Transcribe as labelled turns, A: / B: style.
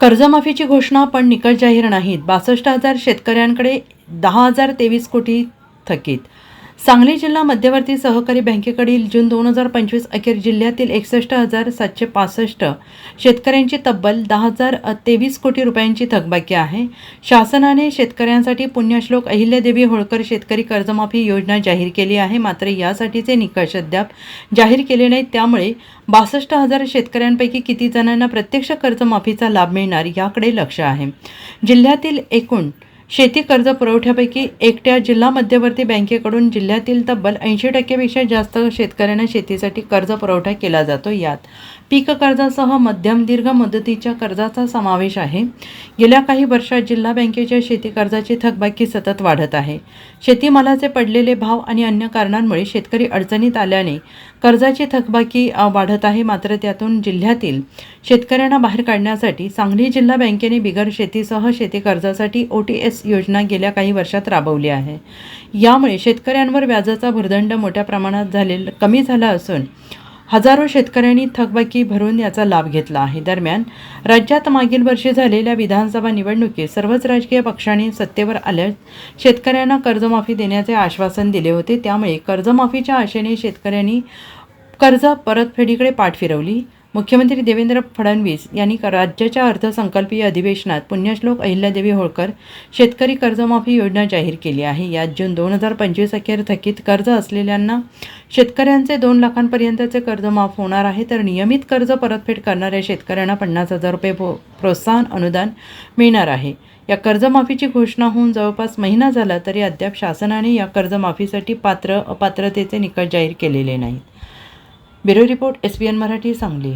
A: कर्जमाफीची घोषणा पण निकष जाहीर नाहीत. 62,000 शेतकऱ्यांकडे 10,023 कोटी थकीत. सांगली जिल्हा मध्यवर्ती सहकारी बँकेकडील जून 2025 अखेर जिल्ह्यातील 61,765 शेतकऱ्यांची तब्बल 10,023 कोटी रुपयांची थकबाकी आहे. शासनाने शेतकऱ्यांसाठी पुण्यश्लोक अहिल्यादेवी होळकर शेतकरी कर्जमाफी योजना जाहीर केली आहे. मात्र यासाठीचे निकष अद्याप जाहीर केले नाहीत. त्यामुळे 62,000 शेतकऱ्यांपैकी किती जणांना प्रत्यक्ष कर्जमाफीचा लाभ मिळणार याकडे लक्ष आहे. जिल्ह्यातील एकूण शेती कर्ज पुरवठ्यापैकी एकट्या जिल्हा मध्यवर्ती बँकेकडून जिल्ह्यातील तब्बल 80% जास्त शेतकऱ्यांना शेतीसाठी कर्ज पुरवठा केला जातो. यात पीक कर्जासह मध्यम दीर्घ मुदतीच्या कर्जाचा समावेश आहे. गेल्या काही वर्षात जिल्हा बँकेच्या शेती कर्जाची थकबाकी सतत वाढत आहे. शेतीमालाचे पडलेले भाव आणि अन्य कारणांमुळे शेतकरी अडचणीत आल्याने कर्जाची थकबाकी वाढत आहे. मात्र त्यातून जिल्ह्यातील शेतकऱ्यांना बाहेर काढण्यासाठी सांगली जिल्हा बँकेने बिगर शेतीसह शेती कर्जासाठी OTS योजना गेल्या काही वर्षात राबवली आहे. यामुळे शेतकऱ्यांवर व्याजाचा भुर्दंड मोठ्या प्रमाणात कमी झाला असून हजारो शेतकऱ्यांनी थकबाकी भरून याचा लाभ घेतला आहे. दरम्यान राज्यात मागील वर्षी झालेल्या विधानसभा निवडणुकीत सर्वच राजकीय पक्षांनी सत्तेवर आल्यास शेतकऱ्यांना कर्जमाफी देण्याचे आश्वासन दिले होते. त्यामुळे कर्जमाफीच्या आशेने शेतकऱ्यांनी कर्ज परतफेडीकडे पाठ फिरवली. मुख्यमंत्री देवेंद्र फडणवीस यांनी राज्याच्या अर्थसंकल्पीय अधिवेशनात पुण्यश्लोक अहिल्यादेवी होळकर शेतकरी कर्जमाफी योजना जाहीर केली आहे. यात जून 2025 अखेर थकीत कर्ज असलेल्यांना शेतकऱ्यांचे 2 लाखांपर्यंतचे कर्ज माफ होणार आहे. तर नियमित कर्ज परतफेड करणाऱ्या शेतकऱ्यांना 50,000 रुपये प्रोत्साहन अनुदान मिळणार आहे. या कर्जमाफीची घोषणा होऊन जवळपास महिना झाला तरी अद्याप शासनाने या कर्जमाफीसाठी पात्र अपात्रतेचे निकष जाहीर केलेले नाहीत. Bureau report SBN Marathi Sangli.